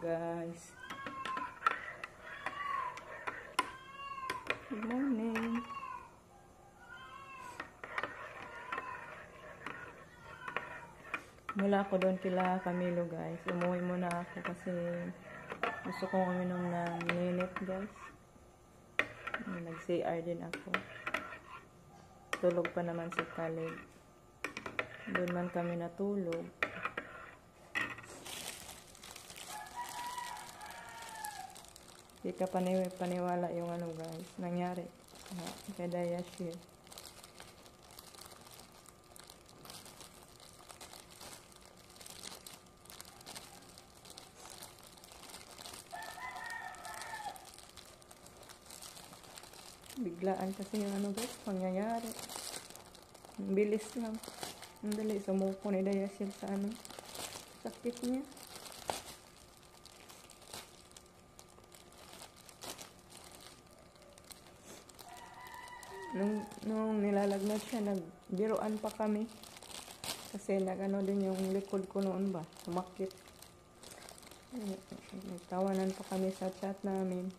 guys. Good morning. Mula ako doon kila Camilo guys. Umuwi muna ako kasi gusto kong uminom ng minute guys. Nag-CR din ako. Tulog pa naman si Khalid. Doon man kami natulog. Di ka paniwala yung ano guys, nangyari kay Dayashir. Biglaan kasi yung ano guys, pangyayari. Ang bilis lang. Ang dali, sumuko ni Dayashir sa ano, sakit niya. Nung nilalagnat siya, nagbiruan pa kami. Kasi nagano din yung likod ko noon ba, sumakit. Nagtawanan pa kami sa chat namin.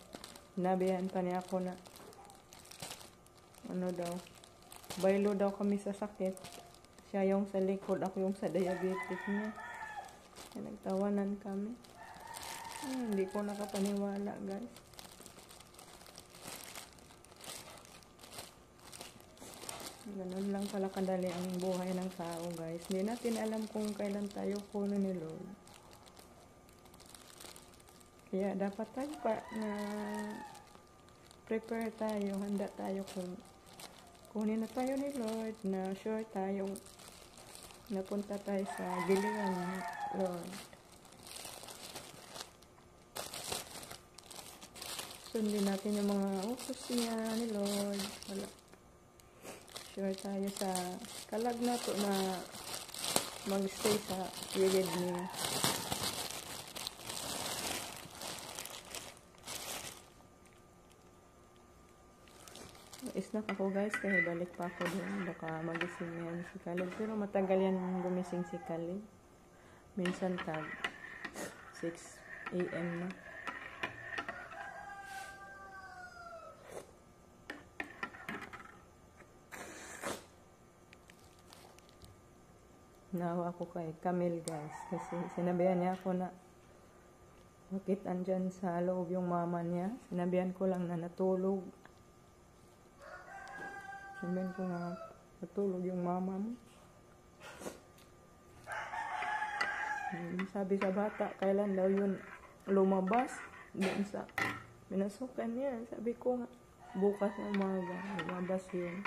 Sinabihan pa niya ako na, ano daw, baylo daw kami sa sakit. Siya yung sa likod, ako yung sa diabetes niya. Nagtawanan kami. Hindi ko nakapaniwala guys. Ganun lang pala kadali ang buhay ng tao guys. Hindi natin alam kung kailan tayo kunin ni Lord. Kaya dapat tayo na prepare tayo, handa tayo kung kunin na tayo ni Lord, na sure tayong napunta tayo sa giliran ni Lord. Sundin natin yung mga utos niya ni Lord. Wala. Sure tayo sa kalag na to na mag-stay sa gilid niya. Snack ako guys, kaya balik pa ako doon. Baka magising yan si Khalid. Pero matagal yan gumising si Khalid. Minsan tag 6 AM na. Nawa ako kay Camille guys. Kasi sinabihan niya ako na bakit andyan sa loob yung mama niya. Sinabihan ko lang na natulog. Sinabihan ko na natulog yung mama mo. Sabi sa bata, kailan daw yun lumabas doon sa pinasukan niya. Sabi ko nga, bukas ng umaga lumabas yun.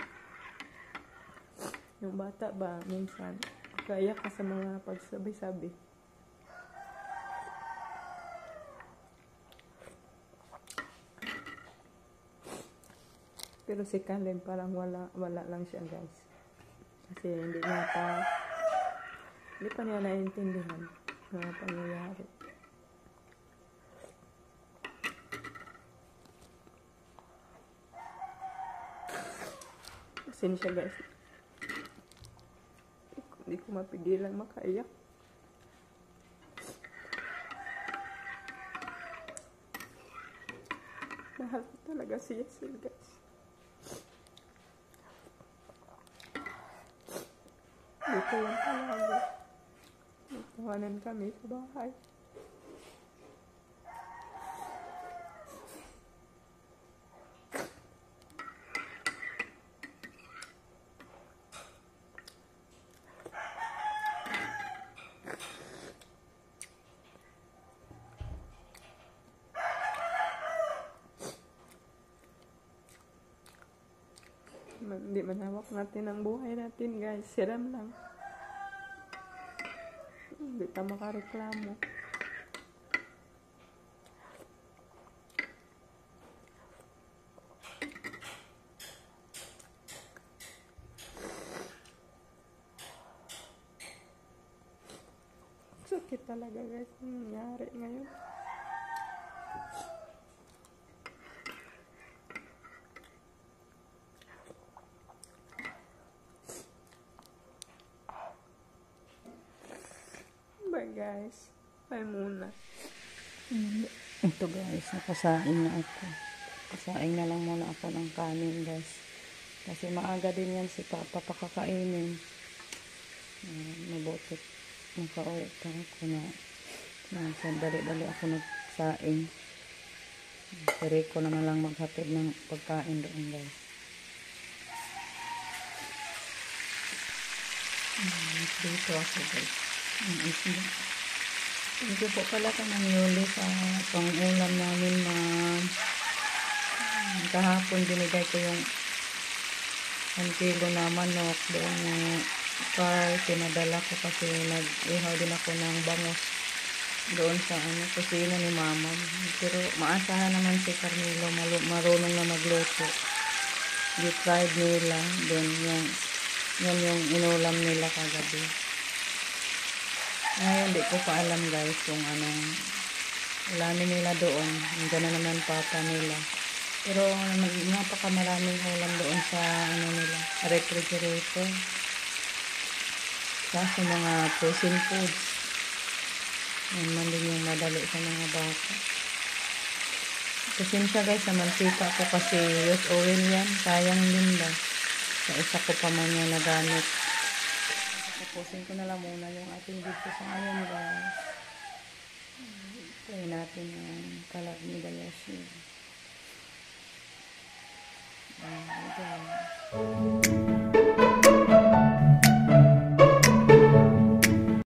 Yung bata ba, minsan kaya ka sa mga pagsabi-sabi. Pero si Khalid parang wala lang siya guys. Kasi hindi pa niya naiintindihan na pangyayari. Pasensya guys. Hindi ko mapigilan makaiyak. Mahal ko talaga si Yasil guys. Dito lang talaga. Nagtawanan kami sa bahay. Hindi manawak natin ang buhay natin guys. Siram lang. Hindi pa makareklamo. Sakit talaga guys. Nangyari ngayon. Bye guys. Bye muna. Ito guys, nakasaing na ako. Kasaing na lang muna ako ng kanin guys. Kasi maaga din yan si Papa pakakainin. Mabutit. Nakauwi pa ako na dali-dali ako nagsaing. Pero ko naman lang maghatid ng pagkain doon guys. Dito ako guys. Thank you po pala ka ng Yuli sa pang-ulam namin na kahapon binigay ko yung 1 kilo na manok doon yung car. Pinadala ko kasi nag-ihaw din ako ng bangus doon sa kusina ni mama. Pero maasahan naman si Carmelo, marunong na magluto. Deep-fried nila. Then yan yung inulam nila kagabi. Ngayon di ko pa alam guys kung anong ulamin nila doon. Nandiyan na naman papa nila. Pero napakamaraming ulam doon sa nila, refrigerator. Sa mga frozen foods. Yan man din yung madali sa mga bata. Pasensya guys sa mantika ko kasi used oil yan. Sayang din ba. Sa isa ko pa man yan nagamit. Tapusin ko na lang muna yung ating video sa ngayon guys. Try natin yung kalag ni Dayashi. Ayan.